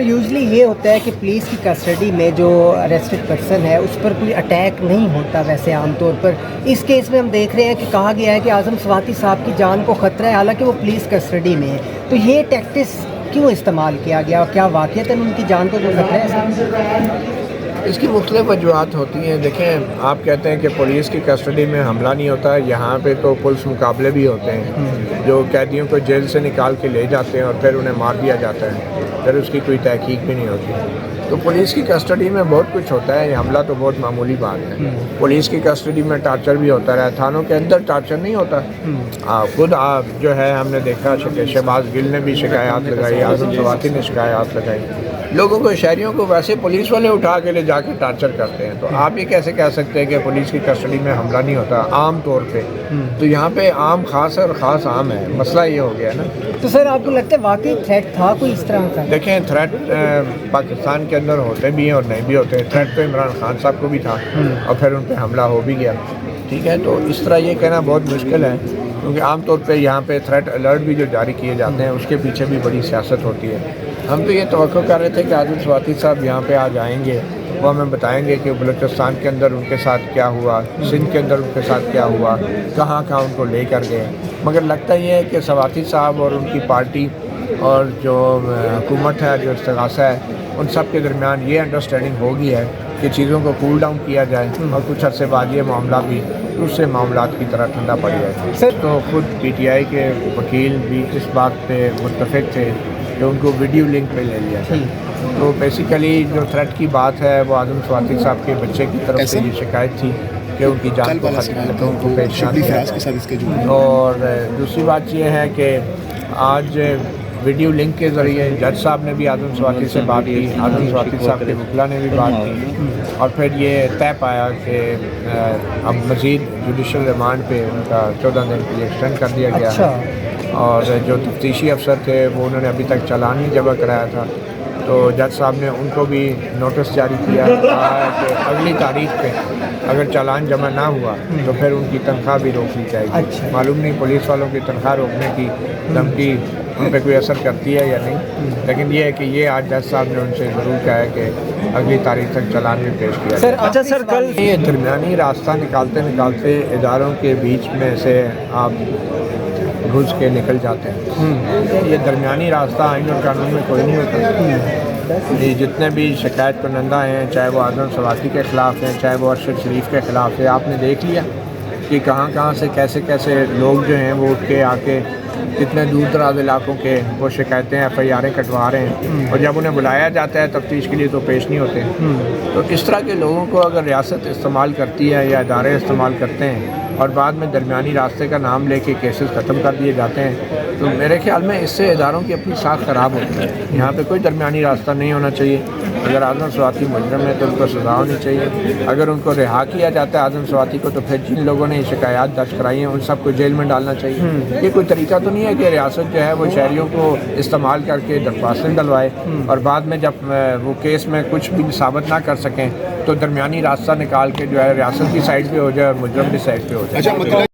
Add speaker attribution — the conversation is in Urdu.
Speaker 1: یوزلی یہ ہوتا ہے کہ پولیس کی کسٹڈی میں جو اریسٹڈ پرسن ہے اس پر کوئی اٹیک نہیں ہوتا ویسے عام طور پر. اس کیس میں ہم دیکھ رہے ہیں کہ کہا گیا ہے کہ اعظم سواتی صاحب کی جان کو خطرہ ہے حالانکہ وہ پولیس کسٹڈی میں ہے. تو یہ ٹیکٹس کیوں استعمال کیا گیا اور کیا واقعتاً ان کی جان کو کوئی خطرہ ہے؟
Speaker 2: اس کی مختلف وجوہات ہوتی ہیں. دیکھیں، آپ کہتے ہیں کہ پولیس کی کسٹڈی میں حملہ نہیں ہوتا. یہاں پہ تو پولیس مقابلے بھی ہوتے ہیں جو قیدیوں کو جیل سے نکال کے لے جاتے ہیں اور پھر انہیں مار دیا جاتا ہے، پھر اس کی کوئی تحقیق بھی نہیں ہوتی. تو پولیس کی کسٹڈی میں بہت کچھ ہوتا ہے. یہ حملہ تو بہت معمولی بات ہے. پولیس کی کسٹڈی میں ٹارچر بھی ہوتا ہے. تھانوں کے اندر ٹارچر نہیں ہوتا. خود آپ جو ہے، ہم نے دیکھا کہ شہباز گل نے بھی شکایات لگائی، اعظم سواتی نے شکایات لگائی. لوگوں کو، شہریوں کو ویسے پولیس والے اٹھا کے لے جا کے ٹارچر کرتے ہیں. تو آپ یہ کیسے کہہ سکتے ہیں کہ پولیس کی کسٹڈی میں حملہ نہیں ہوتا عام طور پہ؟ تو یہاں پہ عام خاص ہے اور خاص عام ہے. مسئلہ یہ ہو گیا نا.
Speaker 1: تو سر آپ کو لگتا ہے واقعی تھریٹ تھا کوئی اس طرح کا؟
Speaker 2: دیکھیں، تھریٹ پاکستان کے اندر ہوتے بھی ہیں اور نہیں بھی ہوتے ہیں. تھریٹ تو عمران خان صاحب کو بھی تھا اور پھر ان پہ حملہ ہو بھی گیا. ٹھیک ہے، تو اس طرح یہ کہنا بہت مشکل ہے کیونکہ عام طور پہ یہاں پہ تھریٹ الرٹ بھی جو جاری کیے جاتے ہیں اس کے پیچھے بھی بڑی سیاست ہوتی ہے. ہم تو یہ توقع کر رہے تھے کہ اعظم سواتی صاحب یہاں پہ آج آئیں گے، وہ ہمیں بتائیں گے کہ بلوچستان کے اندر ان کے ساتھ کیا ہوا، سندھ کے اندر ان کے ساتھ کیا ہوا، کہاں کہاں ان کو لے کر گئے. مگر لگتا یہ ہے کہ سواتی صاحب اور ان کی پارٹی اور جو حکومت ہے، جو استغاثہ ہے، ان سب کے درمیان یہ انڈرسٹینڈنگ ہو گئی ہے کہ چیزوں کو کول ڈاؤن کیا جائے اور کچھ عرصے بعد یہ معاملہ بھی دوسرے معاملات کی طرح ٹھنڈا پڑ جائے. سر تو خود پی ٹی آئی کے وکیل بھی اس بات پہ متفق تھے کہ ان کو ویڈیو لنک پہ لے لیا جائے. تو بیسیکلی جو تھریٹ کی بات ہے وہ اعظم سواتی صاحب کے بچے کی طرف سے یہ شکایت تھی کہ ان کی جان کو خطروں کو پیش نہ کیا جائے. اور دوسری بات یہ ہے کہ آج ویڈیو لنک کے ذریعے جج صاحب نے بھی اعظم سواتی سے بات کی، اعظم سواتی صاحب کے وکلا نے بھی بات کی اور پھر یہ طے پایا کہ اب مزید جوڈیشل ریمانڈ پہ ان کا 14 دن کے لیے ایکسٹینڈ کر دیا گیا. اور جو تفتیشی افسر تھے وہ انہوں نے ابھی تک چالان نہیں جمع کرایا تھا، تو جج صاحب نے ان کو بھی نوٹس جاری کیا، کہا ہے کہ اگلی تاریخ پہ اگر چالان جمع نہ ہوا تو پھر ان کی تنخواہ بھی روک لی جائے گی. معلوم نہیں پولیس والوں کی تنخواہ روکنے کی دھمکی ان پہ کوئی اثر کرتی ہے یا نہیں، لیکن یہ ہے کہ یہ آج جج صاحب نے ان سے ضرور کہا ہے کہ اگلی تاریخ تک چالان بھی پیش کیا جائے.
Speaker 1: اچھا سر، کل
Speaker 2: یہ درمیانی راستہ نکالتے نکالتے اداروں کے بیچ میں سے آپ گھس کے نکل جاتے ہیں. یہ درمیانی راستہ آئین اور قانون میں کوئی نہیں ہوتا. یہ جتنے بھی شکایت کنندہ ہیں، چاہے وہ اعظم سواتی کے خلاف ہیں، چاہے وہ ارشد شریف کے خلاف ہے، آپ نے دیکھ لیا کہ کہاں کہاں سے کیسے کیسے لوگ جو ہیں وہ اٹھ کے آ کے کتنے دور دراز علاقوں کے وہ شکایتیں ایف آئی آریں کٹوا رہے ہیں اور جب انہیں بلایا جاتا ہے تفتیش کے لیے تو پیش نہیں ہوتے. تو اس طرح کے لوگوں کو اگر ریاست استعمال کرتی ہے یا ادارے استعمال کرتے ہیں اور بعد میں درمیانی راستے کا نام لے کے کیسز ختم کر دیے جاتے ہیں، تو میرے خیال میں اس سے اداروں کی اپنی ساکھ خراب ہوتی ہے. یہاں پہ کوئی درمیانی راستہ نہیں ہونا چاہیے. اگر اعظم سواتی مجرم ہے تو ان کو سزا ہونی چاہیے. اگر ان کو رہا کیا جاتا ہے اعظم سواتی کو تو پھر جن لوگوں نے یہ شکایات درج کرائی ہیں ان سب کو جیل میں ڈالنا چاہیے. یہ کوئی طریقہ تو نہیں ہے کہ ریاست جو ہے وہ شہریوں کو استعمال کر کے درخواستیں ڈلوائے اور بعد میں جب وہ کیس میں کچھ بھی ثابت نہ کر سکیں تو درمیانی راستہ نکال کے جو ہے ریاست کی سائڈ پہ ہو جائے اور مجرم کی سائڈ پہ ہو جائے.